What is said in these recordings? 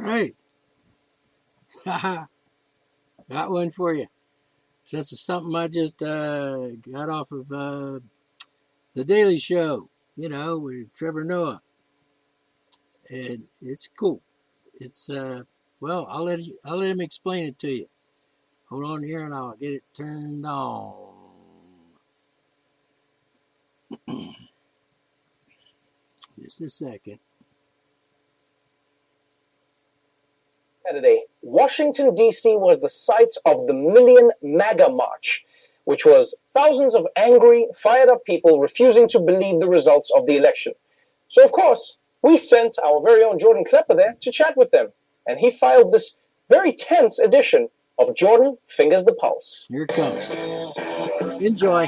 right. Got one for you. This is something I just got off of The Daily Show, with Trevor Noah. And it's cool. It's, well, I'll let him explain it to you. Hold on here and I'll get it turned on. Just a second. Saturday, Washington, D.C. was the site of the Million MAGA March, which was thousands of angry, fired-up people refusing to believe the results of the election. So, of course, we sent our very own Jordan Klepper there to chat with them, and he filed this very tense edition of Jordan Fingers the Pulse. Here it comes. Enjoy.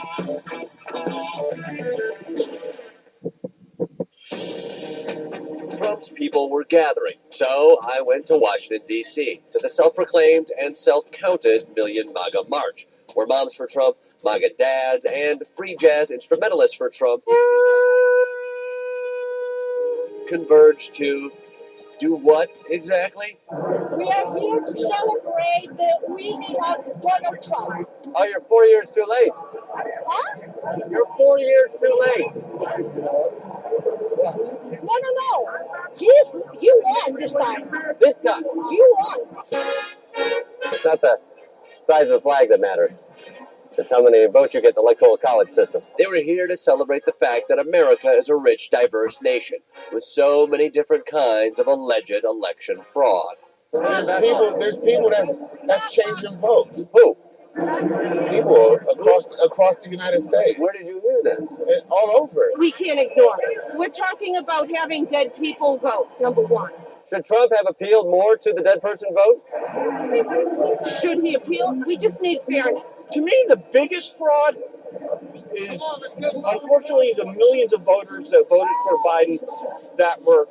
Trump's people were gathering, so I went to Washington, D.C., to the self-proclaimed and self-counted Million MAGA March, where moms for Trump, MAGA dads, and free jazz instrumentalists for Trump converged to do what exactly? We are here to celebrate the winning of Donald Trump. Oh, you're 4 years too late. Huh? You're 4 years too late. No. You won this time. This time. You won. It's not the size of the flag that matters. It's how many votes you get in the electoral college system. They were here to celebrate the fact that America is a rich, diverse nation with so many different kinds of alleged election fraud. There's people that's changing votes. Who? People across the United States. Where did you hear this? All over. We can't ignore it. We're talking about having dead people vote, number one. Should Trump have appealed more to the dead person vote? Should he appeal? We just need fairness. To me, the biggest fraud is, unfortunately, the millions of voters that voted for Biden that were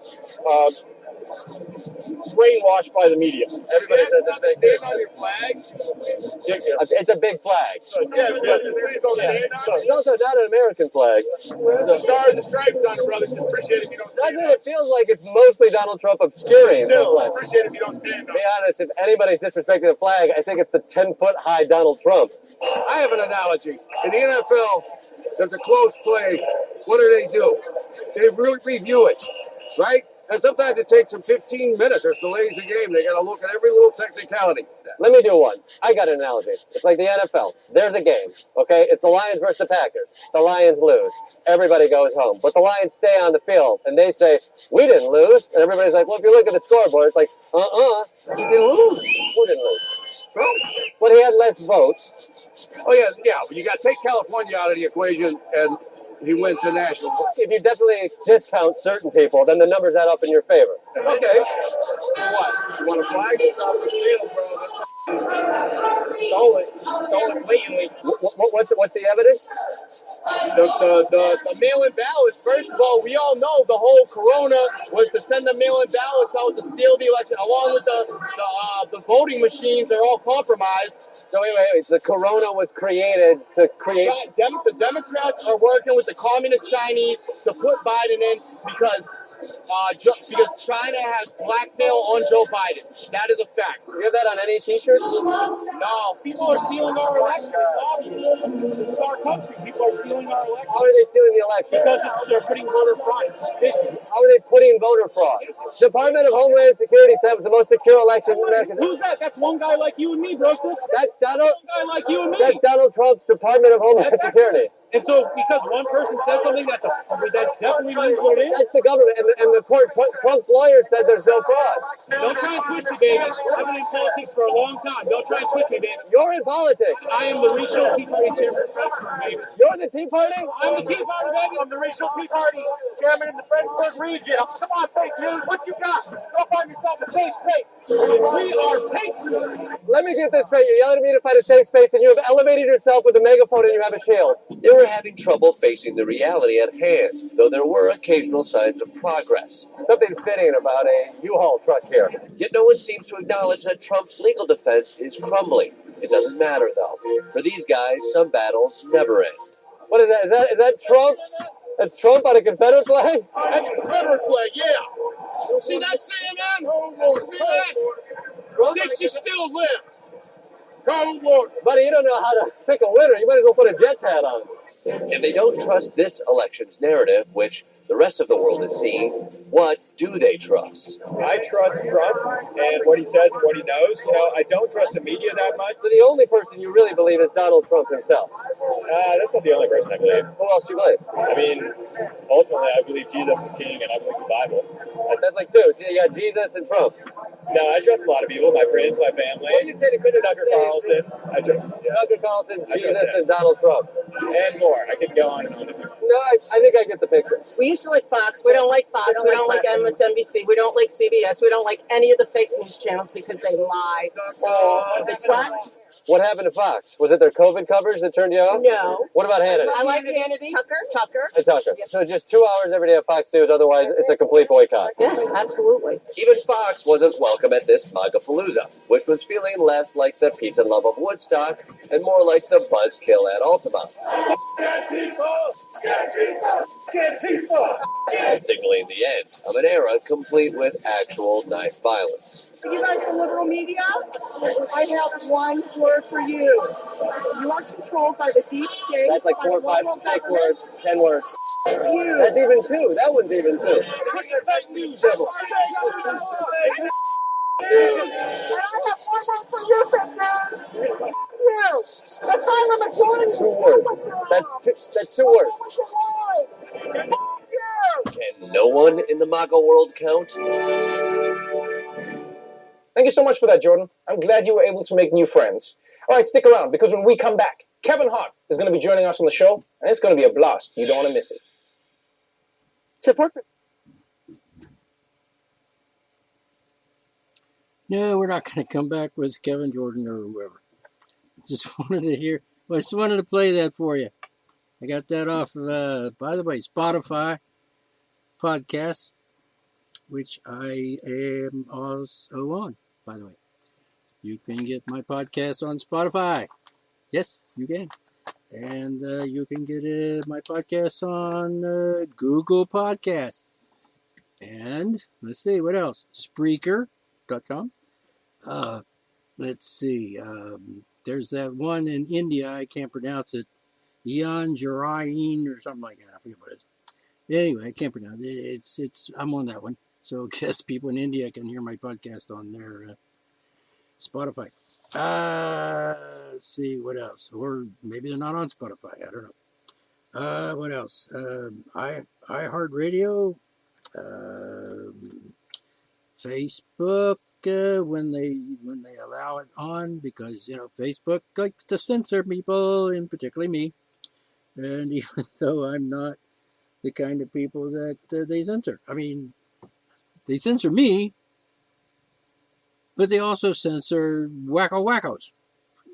brainwashed by the media. Everybody said the same thing. Stand on your flag. It's a big flag. It's also not an American flag. The stars and stripes on it, brother. Just appreciate it if you don't That's stand what it feels like. It's mostly Donald Trump obscuring the Still, flag. appreciate it if you don't stand To on be honest, if anybody's disrespecting the flag, I think it's the 10-foot-high Donald Trump. I have an analogy. In the NFL, there's a close play. What do? They really review it, right? And sometimes it takes them 15 minutes. There's delays in the game. They got to look at every little technicality. Let me do one. I got an analogy. It's like the NFL. There's a game, okay? It's the Lions versus the Packers. The Lions lose. Everybody goes home. But the Lions stay on the field, and they say, we didn't lose. And everybody's like, well, if you look at the scoreboard, it's like, you didn't lose. Who didn't lose? Trump. But he had less votes. Oh, yeah. But you got to take California out of the equation, and he wins the national. If you definitely discount certain people, then the numbers add up in your favor. Okay. For what? You want a flag? Stole it blatantly. What's the evidence? The mail-in ballots, first of all, we all know the whole corona was to send the mail-in ballots out to steal the election, along with the voting machines are all compromised. So wait. The corona was created to create... The Democrats are working with the communist Chinese to put Biden in because China has blackmail on Joe Biden. That is a fact. You have that on any t-shirt? No, people are stealing our election. It's obvious. This is our country. People are stealing our election. How are they stealing the election? Because they're putting voter fraud. It's suspicious. How are they putting voter fraud? Department of Homeland Security said it was the most secure election in America. Who's that? That's one guy like you and me, bro. That's Donald. One guy like you and me. That's Donald Trump's Department of Homeland Security. And so, because one person says something, that's definitely means what it is. That's the government, and the court. Trump's lawyer said there's no fraud. Don't try and twist me, baby. I've been in politics for a long time. Don't try and twist me, baby. You're in politics. I am the Regional Tea Party Chairman President, baby. You're the Tea Party? I'm the Tea Party, baby. I'm the Regional Tea Party Chairman in the Fredericksburg region. Come on, fake news. What you got? Go find yourself a safe space. We are patriots. Let me get this straight. You're yelling at me to find a safe space, and you have elevated yourself with a megaphone and you have a shield. They were having trouble facing the reality at hand, though there were occasional signs of progress. Something fitting about a U-Haul truck here. Yet no one seems to acknowledge that Trump's legal defense is crumbling. It doesn't matter, though. For these guys, some battles never end. What is that? Is that Trump? That's Trump on a Confederate flag? That's a Confederate flag, yeah. See that CNN? See that? Dixie still lives. Go, Lord. Buddy, you don't know how to pick a winner. You might as well put a Jets hat on. If they don't trust this election's narrative, which the rest of the world is seeing, what do they trust? I trust Trump and what he says and what he knows. You know, I don't trust the media that much. So the only person you really believe is Donald Trump himself. That's not the only person I believe. Who else do you believe? I mean, ultimately, I believe Jesus is king and I believe the Bible. That's like two. So you got Jesus and Trump. No, I trust a lot of people, my friends, my family. What do you say to Tucker Carlson. Tucker Carlson, I Jesus, trust and Donald Trump. And more. I could go on and on. No, I think I get the picture. We used to like Fox. We don't like Fox. We don't like MSNBC. We don't like CBS. We don't like any of the fake news channels because they lie. That's what? What happened to Fox? Was it their COVID coverage that turned you off? No. What about Hannity? I like Hannity. Tucker. And Tucker. So just 2 hours every day of Fox News, otherwise it's a complete boycott. Yes, absolutely. Even Fox wasn't welcome at this MAGA-palooza, which was feeling less like the peace and love of Woodstock and more like the buzzkill at Altamont. Signaling the end of an era complete with actual knife violence. You guys, the liberal media, I have one word for you. You are controlled by the deep state. That's like by 4, the 5, local 6 government. words, 10 words. You. That's even 2. That one's even 2. Push your fake news, devil. And I have one word for you, Fitman. You. The silent majority. 2 words. That's 2 words. Can no one in the MAGA world count? Thank you so much for that, Jordan. I'm glad you were able to make new friends. All right, stick around, because when we come back, Kevin Hart is going to be joining us on the show, and it's going to be a blast. You don't want to miss it. Support for No, we're not going to come back with Kevin Jordan or whoever. Just wanted to play that for you. I got that off of, by the way, Spotify podcast, which I am also on, by the way. You can get my podcast on Spotify. Yes, you can. And you can get my podcast on Google Podcasts. And let's see, what else? Spreaker.com. Let's see. There's that one in India. I can't pronounce it. Ian Jarain or something like that. I forget what it is. Anyway, I can't pronounce it. It's. I'm on that one. So I guess people in India can hear my podcast on their Spotify. Let's see what else. Or maybe they're not on Spotify. I don't know. What else? iHeartRadio, Facebook. When they allow it on, because Facebook likes to censor people, and particularly me. And even though I'm not the kind of people that they censor, I mean, they censor me, but they also censor wackos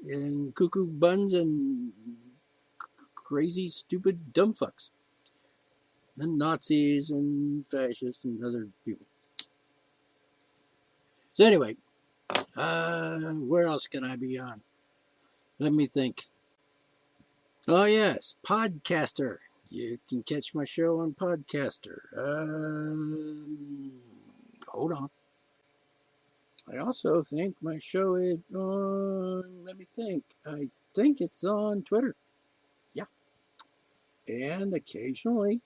and cuckoo buns and crazy, stupid, dumb fucks, and Nazis and fascists and other people. So anyway, where else can I be on? Let me think. Oh yes, Podcaster. You can catch my show on Podcaster. Hold on. I also think my show is on, let me think. I think it's on Twitter. Yeah. And occasionally,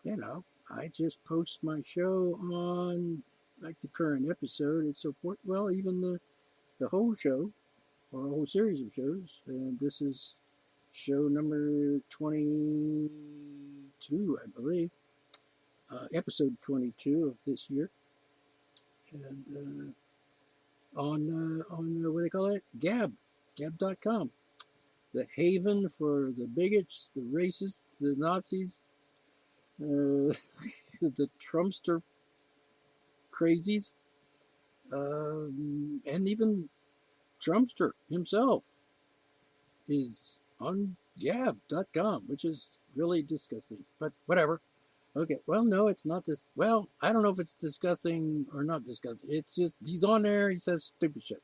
I just post my show on, like the current episode, it's even the whole show, or a whole series of shows. And this is show number 22, I believe. Episode 22 of this year. And on what do they call it? gabcom. The haven for the bigots, the racists, the Nazis, the Trumpster crazies, and even Trumpster himself is on gab.com, which is really disgusting, but whatever. Okay, well, no, it's not this. Well, I don't know if it's disgusting or not disgusting. It's just, he's on there, he says stupid shit,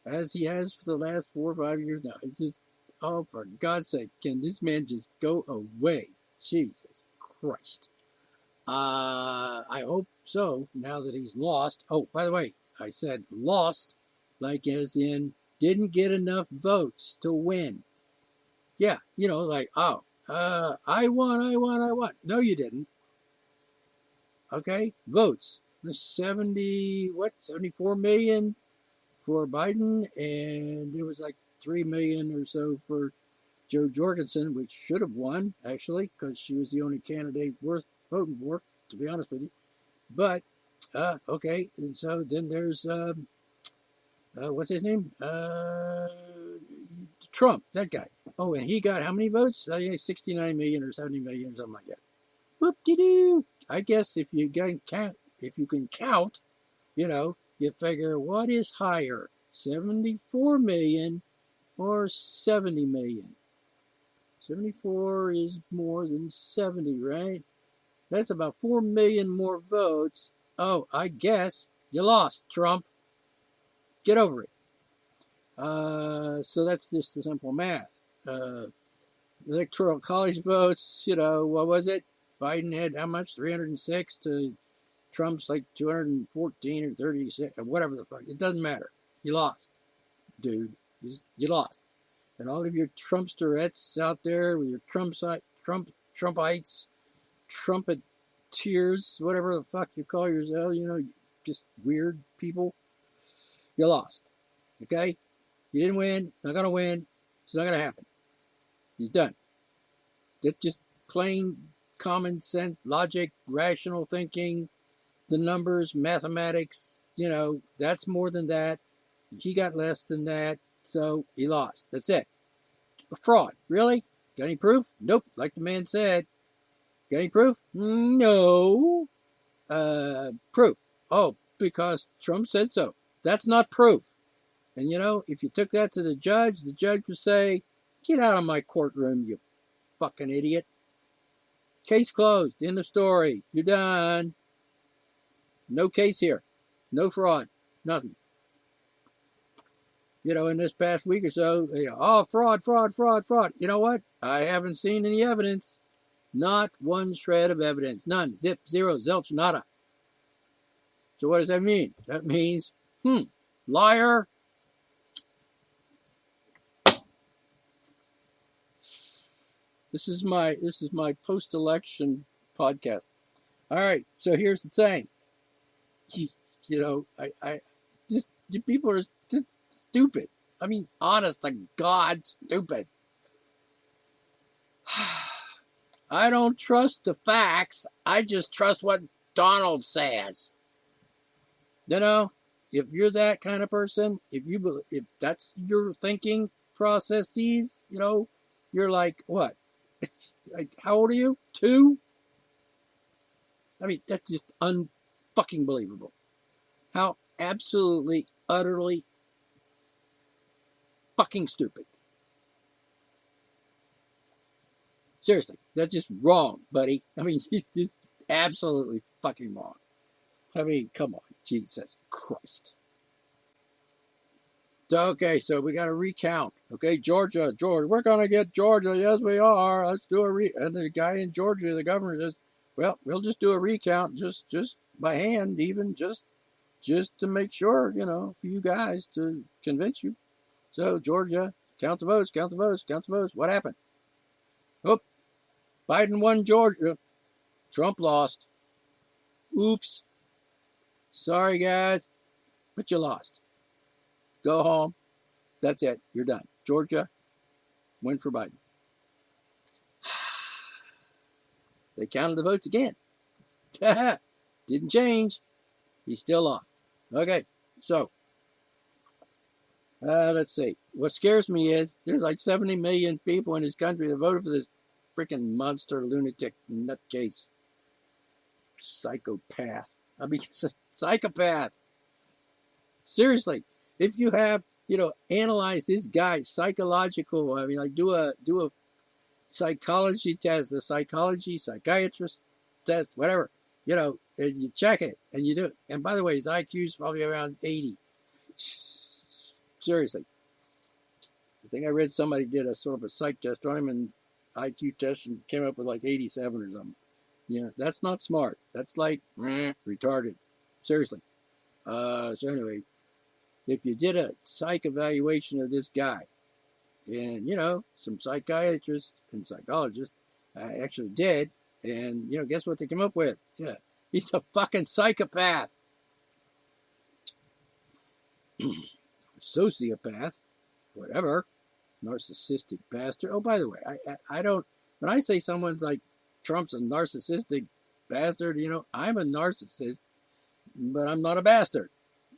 as he has for the last 4 or 5 years now. It's just, oh, for God's sake, can this man just go away? Jesus Christ. I hope so, now that he's lost. Oh, by the way, I said lost, like as in didn't get enough votes to win. Yeah, like, I won. No, you didn't. Okay, votes. There's 74 million for Biden, and it was like 3 million or so for Jo Jorgensen, which should have won, actually, because she was the only candidate worth voting for, to be honest with you. But, okay, and so then there's, what's his name? Trump, that guy. Oh, and he got how many votes? 69 million or 70 million or something like that. Whoop-de-doo. I guess if you can count, you figure what is higher, 74 million or 70 million? 74 is more than 70, right? That's about 4 million more votes. Oh, I guess you lost, Trump. Get over it. So that's just the simple math. Electoral college votes, what was it? Biden had how much? 306 to Trump's like 214 or 36 or whatever the fuck. It doesn't matter. You lost, dude. You lost. And all of your Trumpsterettes out there with your Trumpites, Trumpeteers, whatever the fuck you call yourself, just weird people. You lost. Okay? You didn't win. Not going to win. It's not going to happen. He's done. That's just plain common sense, logic, rational thinking, the numbers, mathematics, that's more than that. He got less than that, so he lost. That's it. A fraud. Really? Got any proof? Nope. Like the man said. Got any proof? No. Proof. Oh, because Trump said so. That's not proof. And if you took that to the judge would say, get out of my courtroom, you fucking idiot. Case closed. End of story. You're done. No case here. No fraud. Nothing. In this past week or so, fraud. You know what? I haven't seen any evidence. Not one shred of evidence. None. Zip, zero, zilch, nada. So what does that mean? That means, liar. This is my post-election podcast. All right. So here's the thing. People are just stupid. I mean, honest to God, stupid. I don't trust the facts. I just trust what Donald says. If you're that kind of person, if that's your thinking processes, you're like, what? Like, how old are you? 2? I mean, that's just unfucking believable. How absolutely, utterly fucking stupid. Seriously, that's just wrong, buddy. I mean, it's just absolutely fucking wrong. I mean, come on, Jesus Christ. Okay, so we got to recount. Okay, Georgia, we're going to get Georgia. Yes, we are. Let's do and the guy in Georgia, the governor says, well, we'll just do a recount just by hand, even just to make sure, for you guys to convince you. So, Georgia, count the votes. What happened? Oh, Biden won Georgia. Trump lost. Oops. Sorry, guys, but you lost. Go home. That's it. You're done. Georgia, win for Biden. They counted the votes again. Didn't change. He still lost. Okay, so let's see. What scares me is there's like 70 million people in this country that voted for this freaking monster lunatic nutcase. Psychopath. I mean, psychopath. Seriously, if you have, analyze this guy's psychological, I mean, like do a psychology test, a psychiatrist test, whatever, and you check it and you do it. And by the way, his IQ is probably around 80. Seriously. I think I read somebody did a sort of a psych test on him and IQ test and came up with like 87 or something. That's not smart. That's like retarded. Seriously. So anyway, if you did a psych evaluation of this guy, and some psychiatrists and psychologists actually did, and guess what they came up with? Yeah, he's a fucking psychopath, sociopath, whatever, narcissistic bastard. Oh, by the way, I don't. When I say someone's like Trump's a narcissistic bastard, I'm a narcissist, but I'm not a bastard.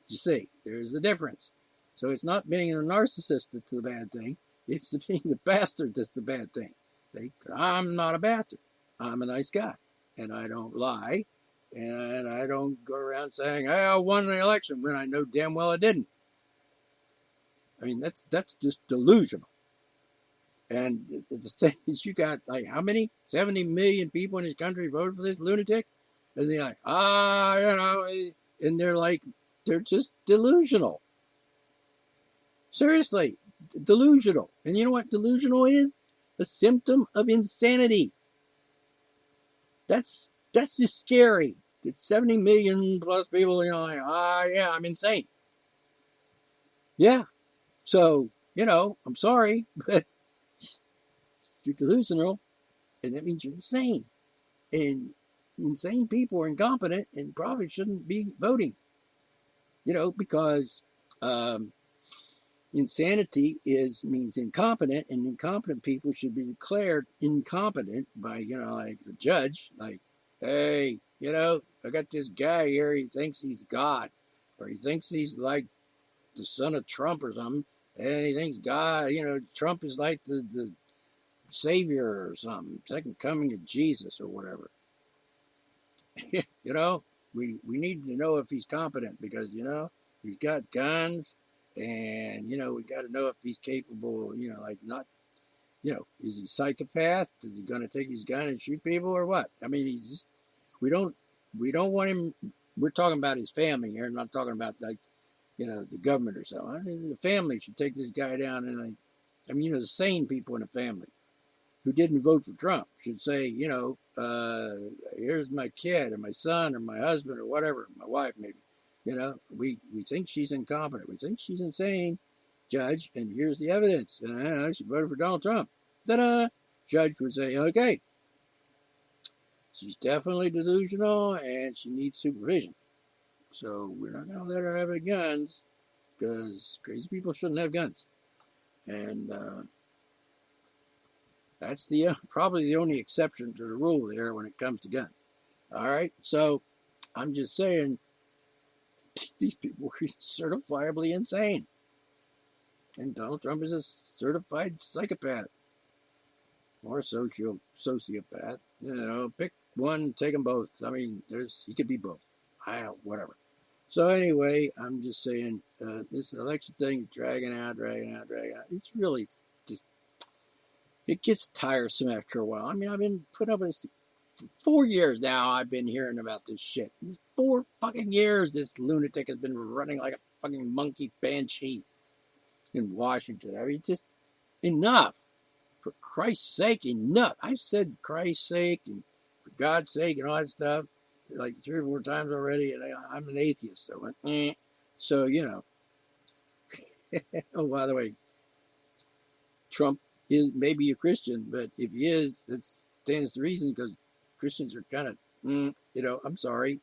You see, there's a difference. So it's not being a narcissist that's the bad thing. It's being the bastard that's the bad thing. See, I'm not a bastard. I'm a nice guy, and I don't lie, and I don't go around saying, "Hey, I won the election," when I know damn well I didn't. I mean, that's just delusional. And the thing is, you got like how many? 70 million people in this country voted for this lunatic, and they're like, and they're just delusional. Seriously, delusional. And you know what delusional is? A symptom of insanity. That's just scary. It's 70 million plus people, I'm insane. Yeah. So, I'm sorry, but you're delusional, and that means you're insane. And insane people are incompetent and probably shouldn't be voting. Because insanity means incompetent, and incompetent people should be declared incompetent by, like the judge, like, hey, I got this guy here, he thinks he's God, or he thinks he's like the son of Trump or something, and he thinks God, Trump is like the savior or something, second coming of Jesus or whatever. We need to know if he's competent, because, he's got guns, and, we got to know if he's capable, is he psychopath? Is he going to take his gun and shoot people or what? I mean, he's just, we don't want him, we're talking about his family here, I'm not talking about, like, the government or something. I mean, the family should take this guy down, and, the sane people in the family who didn't vote for Trump should say, here's my kid or my son or my husband or whatever, my wife maybe. We think she's incompetent. We think she's insane, judge, and here's the evidence. She voted for Donald Trump. Ta-da! Judge would say, okay, she's definitely delusional and she needs supervision. So we're not going to let her have any guns, because crazy people shouldn't have guns. And that's probably the only exception to the rule there when it comes to guns. All right, so I'm just saying, these people are certifiably insane. And Donald Trump is a certified psychopath. Or sociopath. Pick one, take them both. I mean, he could be both. Whatever. So anyway, I'm just saying, this election thing is dragging out. It's really just, it gets tiresome after a while. I mean, I've been putting up with this 4 years now. I've been hearing about this shit. 4 fucking years this lunatic has been running like a fucking monkey banshee in Washington. I mean, just enough. For Christ's sake, enough. I've said Christ's sake and for God's sake and all that stuff like 3 or 4 times already, and I'm an atheist, so I went, So, oh, by the way, Trump is maybe a Christian, but if he is, that stands to reason, because Christians are kind of, I'm sorry,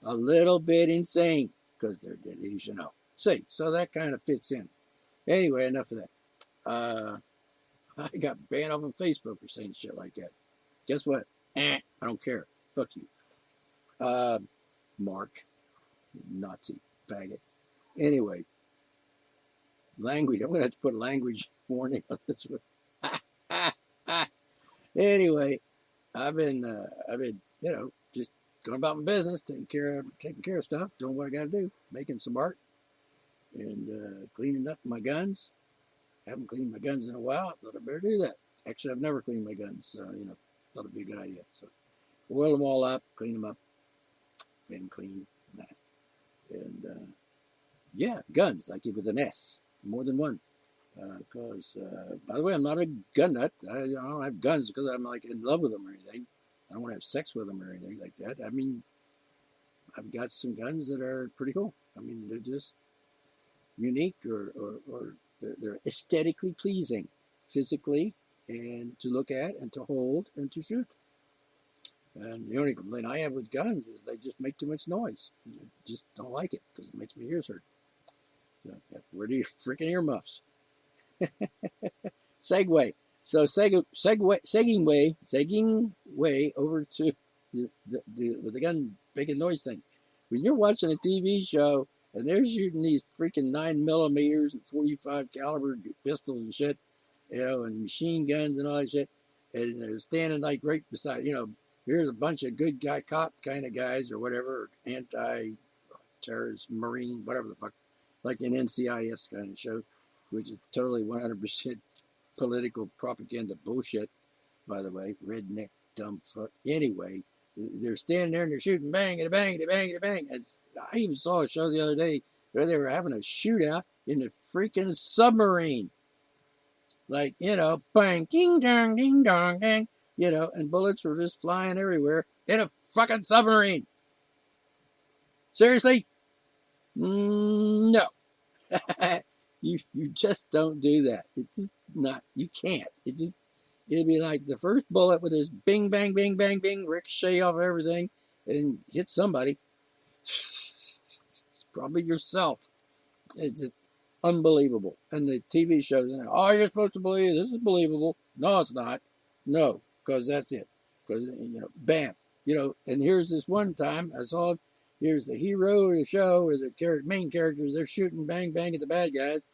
a little bit insane, because they're delusional. See, so that kind of fits in. Anyway, enough of that. I got banned off of Facebook for saying shit like that. Guess what? I don't care. Fuck you. Mark, Nazi faggot. Anyway, language. I'm gonna have to put a language warning on this one. Anyway, I've been, just going about my business, taking care of stuff, doing what I gotta do, making some art, and cleaning up my guns. I haven't cleaned my guns in a while. I thought I better do that. Actually, I've never cleaned my guns, so, thought it'd be a good idea. So, oil them all up, clean them up, been clean, nice. And, guns, like with an S, more than one. Because, by the way, I'm not a gun nut. I don't have guns because I'm, like, in love with them or anything. I don't want to have sex with them or anything like that. I mean, I've got some guns that are pretty cool. I mean, they're just unique or they're aesthetically pleasing, physically, and to look at and to hold and to shoot. And the only complaint I have with guns is they just make too much noise. I just don't like it because it makes my ears hurt. So, where do your freaking earmuffs? Segue. So segging way over to the gun making noise thing. When you're watching a TV show and they're shooting these freaking 9mm and 45 caliber pistols and shit, and machine guns and all that shit, and they're standing like right beside, here's a bunch of good guy cop kind of guys or whatever, anti-terrorist marine, whatever the fuck, like an NCIS kind of show, which is totally 100% political propaganda bullshit, by the way, redneck dumb fuck. Anyway, they're standing there and they're shooting bang, bang, bang, bang. I even saw a show the other day where they were having a shootout in the freaking submarine. Like, bang, ding dong, dang, and bullets were just flying everywhere in a fucking submarine. Seriously? No. You just don't do that. It's just not, you can't. It'd be like the first bullet with this bing, bang, bing, bang, bing, ricochet off everything and hit somebody. It's probably yourself. It's just unbelievable. And the TV shows, you're supposed to believe this is believable. No, it's not. No, because that's it. Because, bam. And here's this one time I saw, here's the hero of the show, or the main characters, they're shooting bang, bang at the bad guys.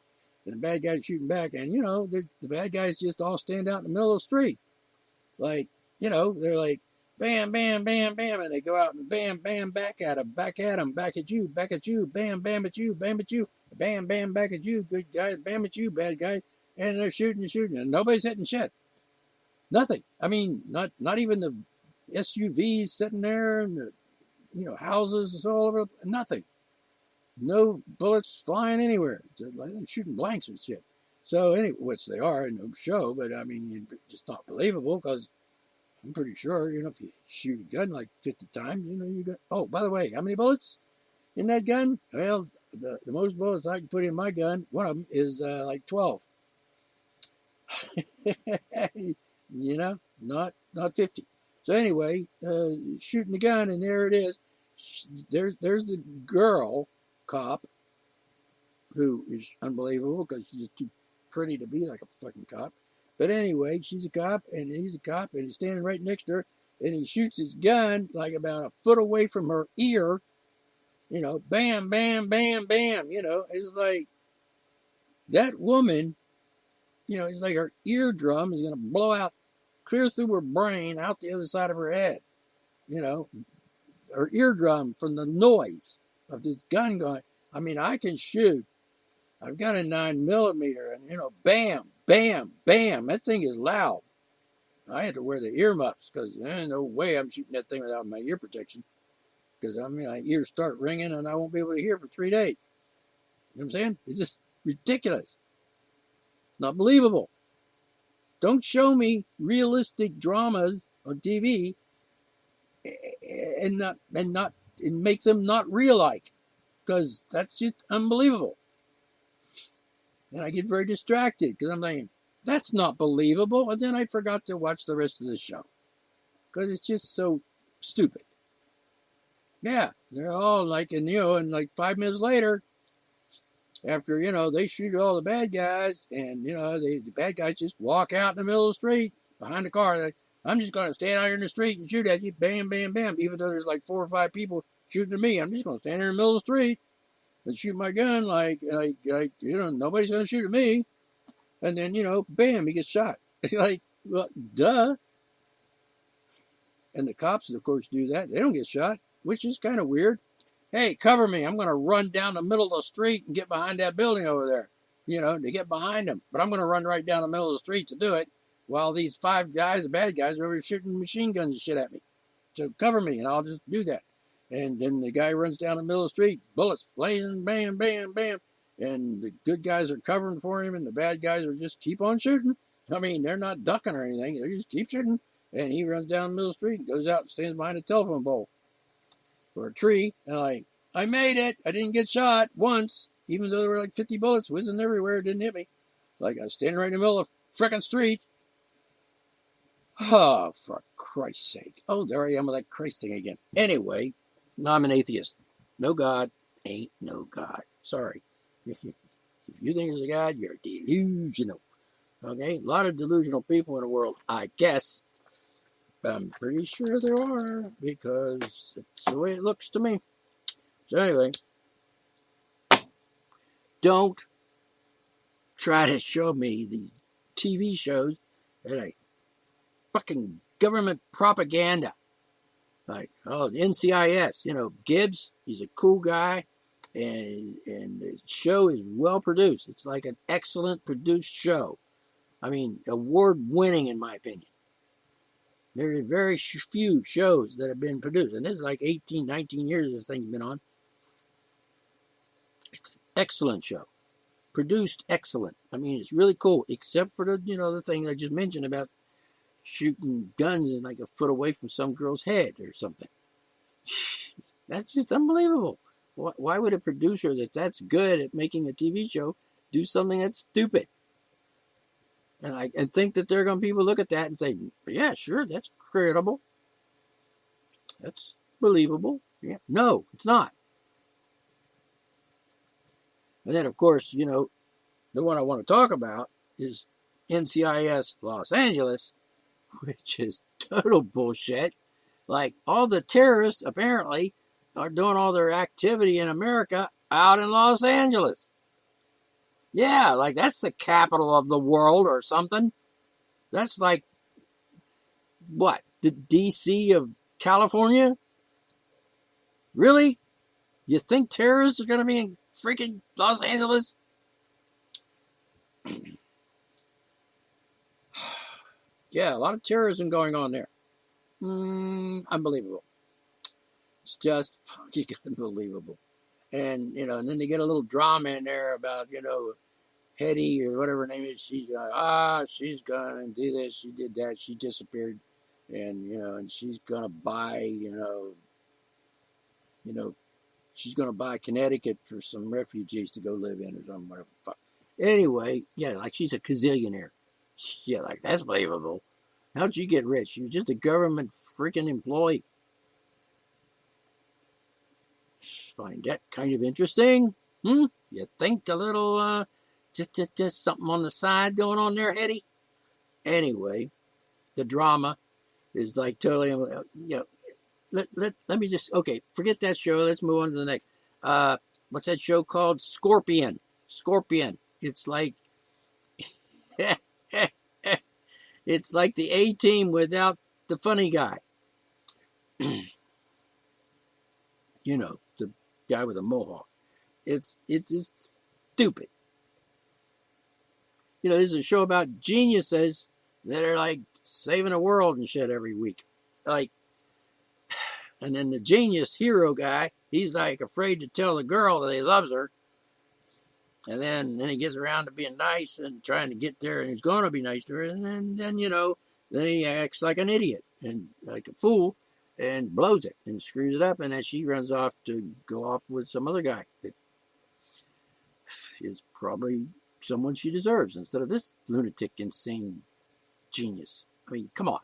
And the bad guys shooting back. And, the bad guys just all stand out in the middle of the street. Like, they're like, bam, bam, bam, bam. And they go out and bam, bam, back at them, back at you, bam, bam at you, bam at you, bam, bam, back at you, good guys, bam at you, bad guys. And they're shooting, and nobody's hitting shit. Nothing. I mean, not even the SUVs sitting there and the, houses all over, nothing. No bullets flying anywhere. They're shooting blanks and shit. So anyway, which they are in the show, but I mean, it's just not believable because I'm pretty sure, if you shoot a gun like 50 times, you got. Oh, by the way, how many bullets in that gun? Well, the most bullets I can put in my gun, one of them is like 12. Not 50. So anyway, shooting the gun, and there it is. There's the girl cop, who is unbelievable because she's just too pretty to be like a fucking cop. But anyway, she's a cop and he's a cop and he's standing right next to her and he shoots his gun like about a foot away from her ear. Bam, bam, bam, bam. It's like that woman, it's like her eardrum is going to blow out clear through her brain out the other side of her head. Her eardrum from the noise of this gun going. I mean, I can shoot. I've got a 9mm and, bam, bam, bam. That thing is loud. I had to wear the earmuffs because there's no way I'm shooting that thing without my ear protection. Because, my ears start ringing and I won't be able to hear for 3 days. You know what I'm saying? It's just ridiculous. It's not believable. Don't show me realistic dramas on TV and make them not real-like. Because that's just unbelievable. And I get very distracted because I'm thinking, that's not believable. And then I forgot to watch the rest of the show. Because it's just so stupid. Yeah, they're all like, and like 5 minutes later, after, they shoot all the bad guys, and, the bad guys just walk out in the middle of the street behind the car. Like, I'm just going to stand out here in the street and shoot at you, bam, bam, bam. Even though there's like 4 or 5 people shooting at me, I'm just going to stand there in the middle of the street and shoot my gun like nobody's going to shoot at me. And then, bam, he gets shot. Like, well, duh. And the cops, of course, do that. They don't get shot, which is kind of weird. Hey, cover me. I'm going to run down the middle of the street and get behind that building over there, to get behind them. But I'm going to run right down the middle of the street to do it while these 5 guys, the bad guys, are over shooting machine guns and shit at me. So cover me, and I'll just do that. And then the guy runs down the middle of the street, bullets blazing, bam, bam, bam. And the good guys are covering for him, and the bad guys are just keep on shooting. I mean, they're not ducking or anything. They just keep shooting. And he runs down the middle of the street and goes out and stands behind a telephone pole or a tree. And like, I made it. I didn't get shot once, even though there were like 50 bullets whizzing everywhere. It didn't hit me. Like, I was standing right in the middle of the frickin' street. Oh, for Christ's sake. Oh, there I am with that Christ thing again. Anyway, I'm an atheist. No God ain't no God. Sorry. If you think there's a God, you're delusional. Okay? A lot of delusional people in the world, I guess. I'm pretty sure there are, because it's the way it looks to me. So anyway, don't try to show me these TV shows that are fucking government propaganda. Like, oh, the NCIS, Gibbs, he's a cool guy, and the show is well produced. It's like an excellent produced show. I mean, award-winning in my opinion. There are very few shows that have been produced, and this is like 18, 19 years this thing's been on. It's an excellent show. Produced excellent. I mean, it's really cool, except for the thing I just mentioned about shooting guns like a foot away from some girl's head or something. That's just unbelievable. Why would a producer that's good at making a TV show do something that's stupid? And think that they're going to people look at that and say, yeah, sure, that's credible. That's believable. Yeah. No, it's not. And then, of course, the one I want to talk about is NCIS Los Angeles, which is total bullshit. Like, all the terrorists, apparently, are doing all their activity in America out in Los Angeles. Yeah, like, that's the capital of the world or something. That's like, what, the D.C. of California? Really? You think terrorists are going to be in freaking Los Angeles? Yeah, a lot of terrorism going on there. Unbelievable. It's just fucking unbelievable. And, and then they get a little drama in there about, Hetty or whatever her name is. She's she's going to do this. She did that. She disappeared. And, and she's going to buy, she's going to buy Connecticut for some refugees to go live in or something. Whatever. Anyway, yeah, like she's a gazillionaire. Yeah, like that's believable. How'd you get rich? You were just a government freaking employee. Find that kind of interesting? You think a little, just something on the side going on there, Hetty? Anyway, the drama is like totally, let me just, okay, forget that show. Let's move on to the next. What's that show called? Scorpion. It's like, it's like the A-Team without the funny guy. The guy with a mohawk. It's just stupid. This is a show about geniuses that are like saving the world and shit every week. Like, and then the genius hero guy, he's like afraid to tell the girl that he loves her. And then he gets around to being nice and trying to get there, and he's going to be nice to her. And then then he acts like an idiot and like a fool and blows it and screws it up. And then she runs off to go off with some other guy that is probably someone she deserves instead of this lunatic, insane genius. I mean, come on.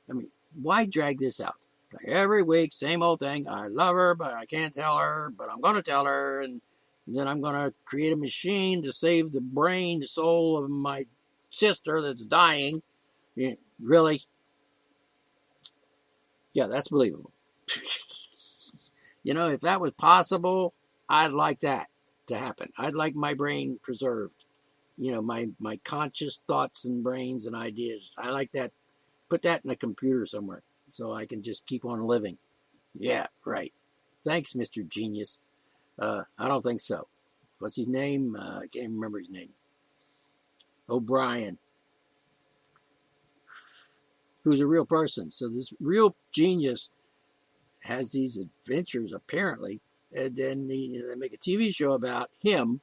I mean, why drag this out? Like every week, same old thing. I love her, but I can't tell her, but I'm going to tell her. And then I'm going to create a machine to save the brain, the soul of my sister that's dying. Yeah, really? Yeah, that's believable. If that was possible, I'd like that to happen. I'd like my brain preserved. My conscious thoughts and brains and ideas. I like that. Put that in a computer somewhere so I can just keep on living. Yeah, right. Thanks, Mr. Genius. I don't think so. What's his name? I can't remember his name. O'Brien. Who's a real person. So this real genius has these adventures, apparently, and then they make a TV show about him,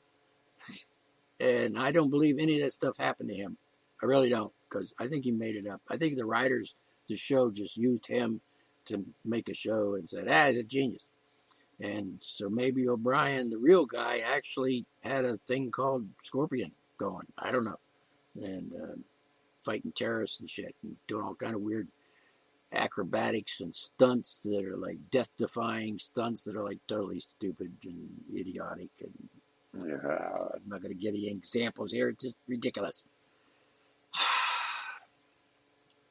and I don't believe any of that stuff happened to him. I really don't, because I think he made it up. I think the writers the show just used him to make a show and said, ah, he's a genius. And so maybe O'Brien, the real guy, actually had a thing called Scorpion going. I don't know. And fighting terrorists and shit and doing all kind of weird acrobatics and stunts that are like death-defying stunts that are like totally stupid and idiotic. And I'm not going to get any examples here. It's just ridiculous.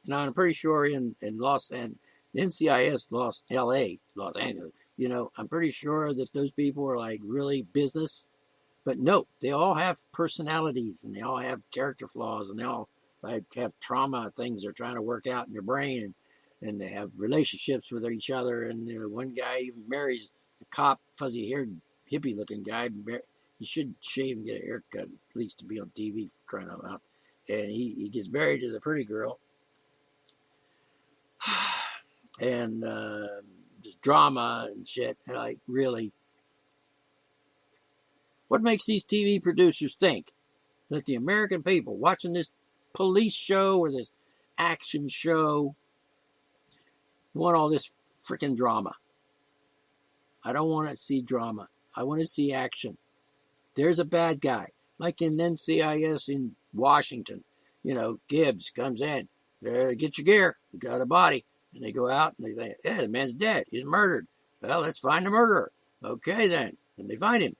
Now, I'm pretty sure in Los Angeles, NCIS Los Angeles, you know, I'm pretty sure that those people are like really business. But no, they all have personalities and they all have character flaws and they all like have trauma things they're trying to work out in their brain, and they have relationships with each other. And you know, one guy even marries a cop, fuzzy-haired, hippie-looking guy. He should shave and get a haircut at least to be on TV, crying out loud. And he gets married to the pretty girl. And just drama and shit. And like, really, what makes these TV producers think that the American people watching this police show or this action show want all this freaking drama? I don't want to see drama. I want to see action. There's a bad guy, like in NCIS in Washington. You know, Gibbs comes in. Get your gear. You got a body. And they go out and they say, yeah, the man's dead. He's murdered. Well, let's find the murderer. Okay, then. And they find him.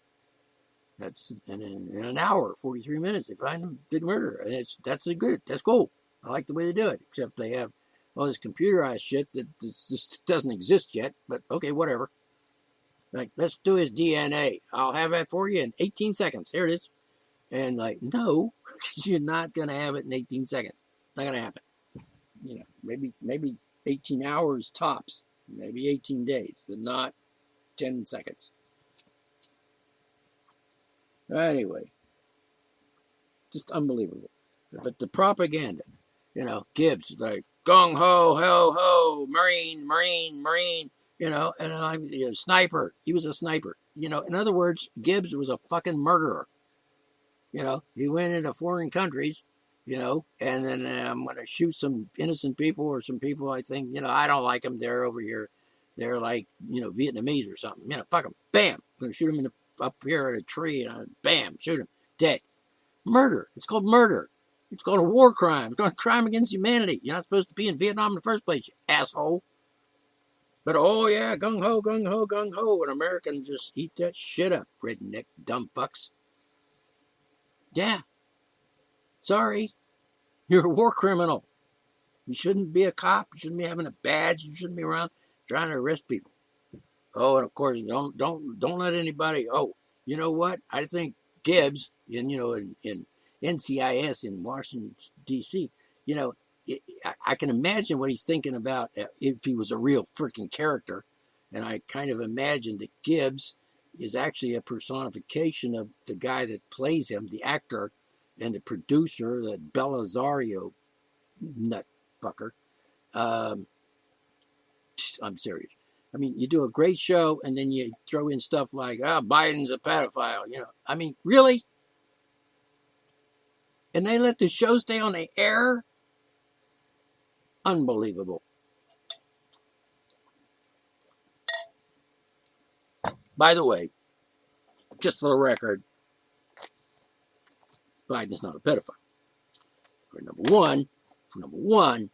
And in an hour, 43 minutes, they find the big murderer. And that's good. That's cool. I like the way they do it. Except they have all this computerized shit that just doesn't exist yet. But okay, whatever. Like, let's do his DNA. I'll have that for you in 18 seconds. Here it is. And like, no, you're not going to have it in 18 seconds. It's not going to happen. You know, maybe 18 hours tops. Maybe 18 days, but not 10 seconds. Anyway, just unbelievable. But the propaganda, you know, Gibbs, like, gung ho, ho, ho, Marine, you know, and I'm a sniper. He was a sniper. You know, in other words, Gibbs was a fucking murderer. You know, he went into foreign countries, you know, and then I'm going to shoot some innocent people or some people I think, you know, I don't like them. They're over here. They're like, you know, Vietnamese or something. You know, fuck them. Bam. I'm going to shoot them up here at a tree and bam, shoot him. Dead. Murder. It's called murder. It's called a war crime. It's called a crime against humanity. You're not supposed to be in Vietnam in the first place, you asshole. But, oh, yeah, gung-ho, gung-ho, gung-ho. And Americans just eat that shit up, redneck dumb fucks. Yeah. Sorry. You're a war criminal. You shouldn't be a cop. You shouldn't be having a badge. You shouldn't be around trying to arrest people. Oh, and of course, don't let anybody. Oh, you know what? I think Gibbs, in NCIS in Washington D.C., you know, I can imagine what he's thinking about if he was a real freaking character, and I kind of imagine that Gibbs is actually a personification of the guy that plays him, the actor, and the producer, that Belisario nut fucker. I'm serious. I mean, you do a great show, and then you throw in stuff like, Biden's a pedophile, you know. I mean, really? And they let the show stay on the air? Unbelievable. By the way, just for the record, Biden's not a pedophile. For number one,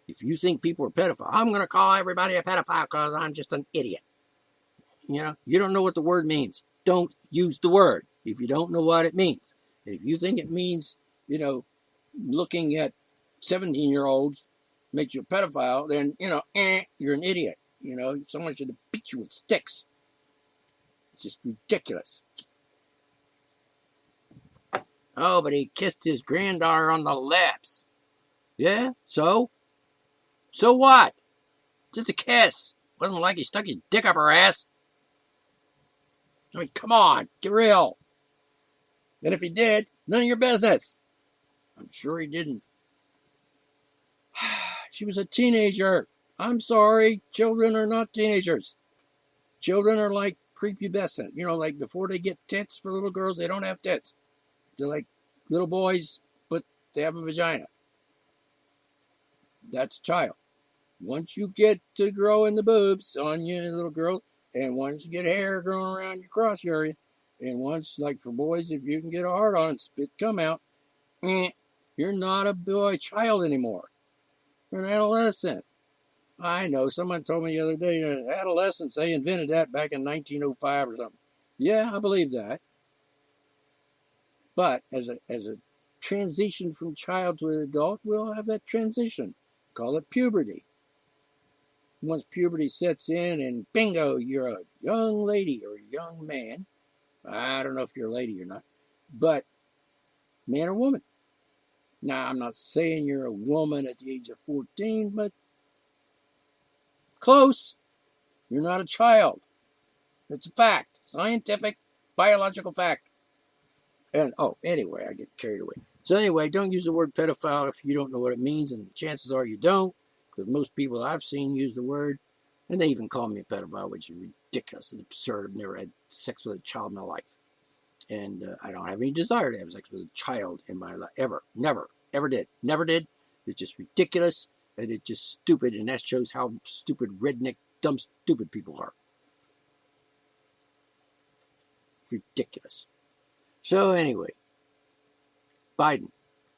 if you think people are pedophiles, I'm going to call everybody a pedophile because I'm just an idiot. You know, you don't know what the word means. Don't use the word if you don't know what it means. If you think it means, you know, looking at 17-year-olds makes you a pedophile, then, you know, you're an idiot. You know, someone should have beat you with sticks. It's just ridiculous. Oh, but he kissed his granddaughter on the lips. Yeah, so? So what? Just a kiss. Wasn't like he stuck his dick up her ass. I mean, come on, get real. And if he did, none of your business. I'm sure he didn't. She was a teenager. I'm sorry, children are not teenagers. Children are like prepubescent. You know, like before they get tits for little girls, they don't have tits. They're like little boys, but they have a vagina. That's a child. once you get to growing the boobs on you, little girl, and once you get hair growing around your crotch area, and once, like for boys, if you can get a hard on and spit come out, you're not a boy child anymore. You're an adolescent. I know. Someone told me the other day, adolescents, they invented that back in 1905 or something. Yeah, I believe that. But as a transition from child to an adult, we'll have that transition. Call it puberty. Once puberty sets in and bingo, you're a young lady or a young man. I don't know if you're a lady or not, but man or woman. Now, I'm not saying you're a woman at the age of 14, but close. You're not a child. It's a fact. Scientific, biological fact. And, anyway, I get carried away. So anyway, don't use the word pedophile if you don't know what it means, and chances are you don't, because most people I've seen use the word, and they even call me a pedophile, which is ridiculous. It's absurd. I've never had sex with a child in my life. And I don't have any desire to have sex with a child in my life, ever. Never. Ever did. Never did. It's just ridiculous, and it's just stupid, and that shows how stupid, redneck, dumb, stupid people are. It's ridiculous. So anyway, Biden,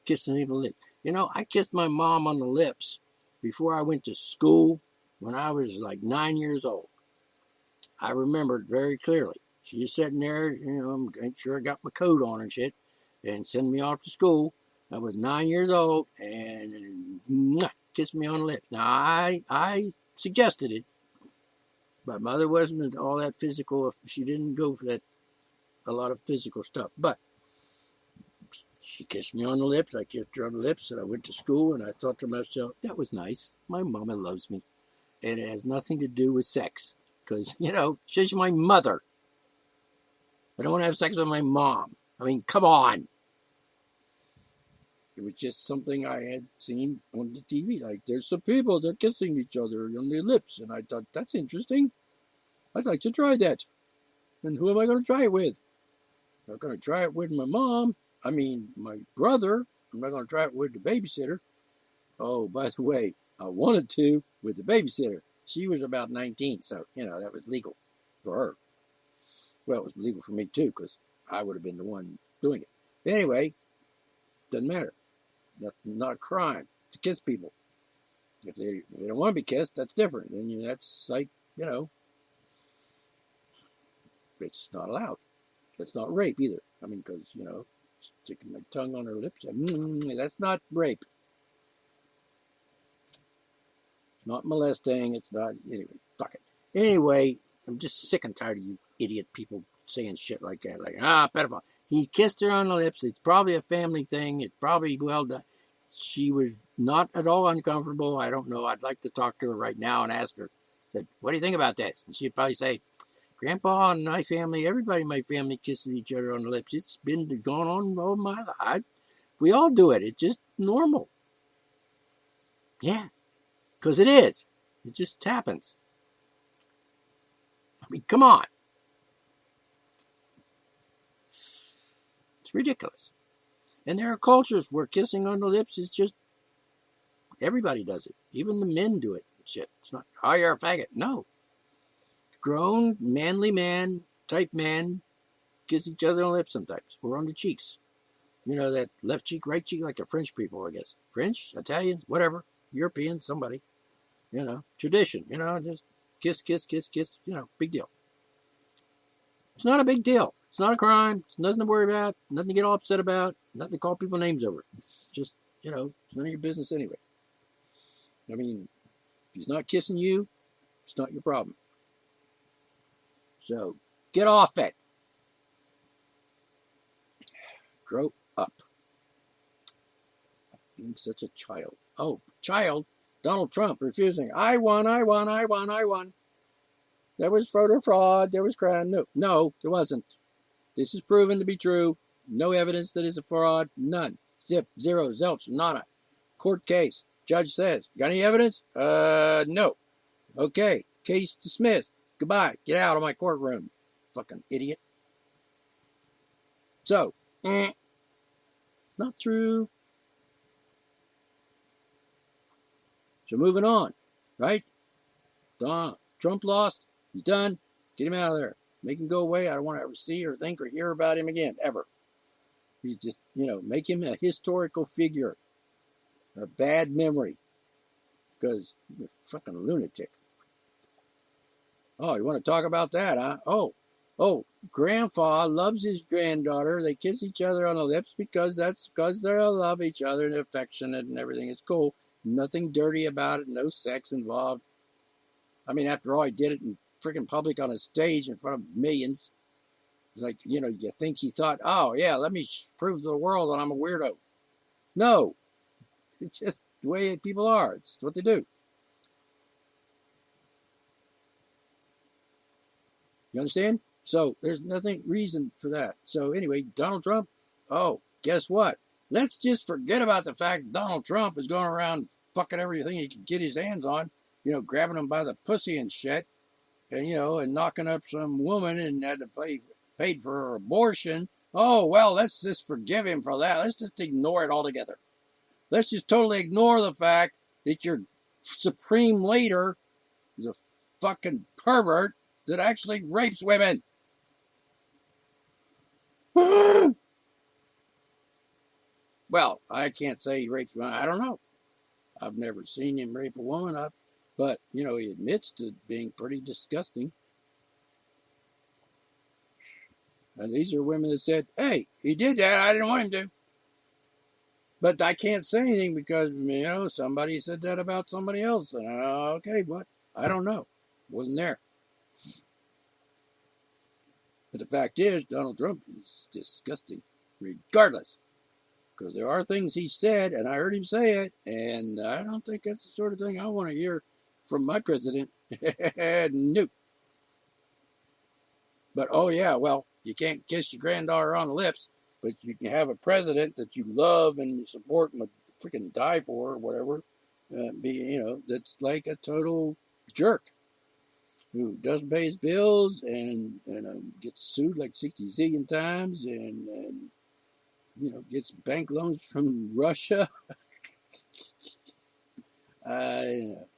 kissing people on the lips. You know, I kissed my mom on the lips before I went to school when I was like 9 years old. I remember it very clearly. She was sitting there, I'm sure I got my coat on and shit, and sending me off to school. I was 9 years old, and kissed me on the lips. Now, I suggested it, but mother wasn't all that physical. She didn't go for that, a lot of physical stuff. But she kissed me on the lips. I kissed her on the lips, and I went to school, and I thought to myself, that was nice. My mama loves me. And it has nothing to do with sex, because, she's my mother. I don't want to have sex with my mom. I mean, come on. It was just something I had seen on the TV. Like, there's some people, they're kissing each other on their lips. And I thought, that's interesting. I'd like to try that. And who am I going to try it with? I'm not going to try it with my mom. My brother. I'm not going to try it with the babysitter. Oh, by the way, I wanted to with the babysitter. She was about 19, so, that was legal for her. Well, it was legal for me, too, because I would have been the one doing it. But anyway, doesn't matter. Not a crime to kiss people. If they don't want to be kissed, that's different. And that's like, it's not allowed. It's not rape either. Because, sticking my tongue on her lips, that's not rape. It's not molesting. It's not, anyway, fuck it. Anyway, I'm just sick and tired of you idiot people saying shit like that. Like, pedophile. He kissed her on the lips. It's probably a family thing. It's probably well done. She was not at all uncomfortable. I don't know. I'd like to talk to her right now and ask her, what do you think about this? And she'd probably say, Grandpa and my family, everybody in my family kisses each other on the lips. It's been going on all my life. We all do it. It's just normal. Yeah, because it is. It just happens. Come on. It's ridiculous. And there are cultures where kissing on the lips is just, everybody does it. Even the men do it. Shit. It's not, you're a faggot. No. Grown, manly man, type man, kiss each other on the lips sometimes, or on the cheeks. That left cheek, right cheek, like the French people, I guess. French, Italians, whatever, European, somebody. Tradition, just kiss, kiss, kiss, kiss, big deal. It's not a big deal. It's not a crime. It's nothing to worry about, nothing to get all upset about, nothing to call people names over. Just, it's none of your business anyway. If he's not kissing you, it's not your problem. So, get off it. Grow up. Being such a child. Oh, child. Donald Trump refusing. I won. There was voter fraud. There was crime. No, there wasn't. This is proven to be true. No evidence that it's a fraud. None. Zip. Zero. Zilch. Nada. Court case. Judge says. Got any evidence? No. Okay. Case dismissed. Goodbye. Get out of my courtroom. Fucking idiot. So, not true. So moving on. right? Trump lost. He's done. Get him out of there. Make him go away. I don't want to ever see or think or hear about him again, ever. He's just, make him a historical figure. A bad memory. Because he's a fucking lunatic. Oh, you want to talk about that, huh? Oh, grandpa loves his granddaughter. They kiss each other on the lips because they love each other and affectionate and everything. It's cool. Nothing dirty about it. No sex involved. I mean, after all, he did it in freaking public on a stage in front of millions. It's like, you think he thought, oh, yeah, let me prove to the world that I'm a weirdo. No. It's just the way people are. It's what they do. You understand? So there's nothing reason for that. So anyway, Donald Trump, guess what? Let's just forget about the fact Donald Trump is going around fucking everything he can get his hands on, grabbing them by the pussy and shit, and, and knocking up some woman and had to paid for her abortion. Oh, well, let's just forgive him for that. Let's just ignore it altogether. Let's just totally ignore the fact that your supreme leader is a fucking pervert that actually rapes women. Well, I can't say he rapes women. I don't know. I've never seen him rape a woman up, but, he admits to being pretty disgusting. And these are women that said, hey, he did that. I didn't want him to. But I can't say anything because, somebody said that about somebody else. And, okay, but I don't know. Wasn't there. But the fact is, Donald Trump is disgusting, regardless. Because there are things he said, and I heard him say it, and I don't think that's the sort of thing I want to hear from my president. No. But, well, you can't kiss your granddaughter on the lips, but you can have a president that you love and you support and freaking die for or whatever, that's like a total jerk who doesn't pay his bills and gets sued like 60 zillion times and gets bank loans from Russia.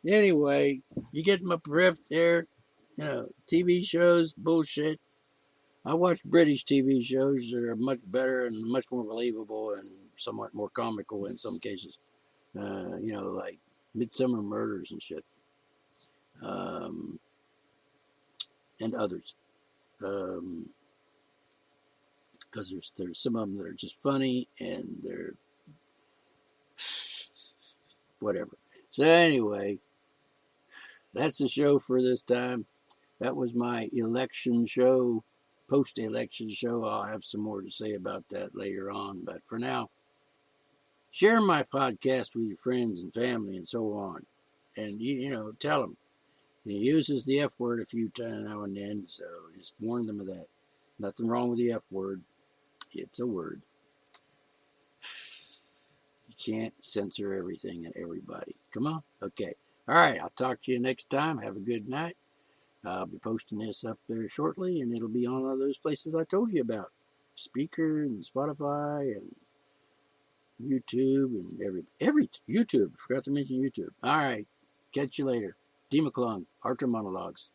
Anyway, you get my drift there. TV shows, bullshit. I watch British TV shows that are much better and much more believable and somewhat more comical in some cases. Like Midsummer Murders and shit. And others. Because there's some of them that are just funny and they're whatever. So anyway, that's the show for this time. That was my election show, post-election show. I'll have some more to say about that later on. But for now, share my podcast with your friends and family and so on. And, tell them. He uses the F word a few times now and then, so just warn them of that. Nothing wrong with the F word. It's a word. You can't censor everything and everybody. Come on. Okay. All right. I'll talk to you next time. Have a good night. I'll be posting this up there shortly, and it'll be on all those places I told you about. Speaker and Spotify and YouTube and every YouTube. Forgot to mention YouTube. All right. Catch you later. D. McClung, Archer Monologues.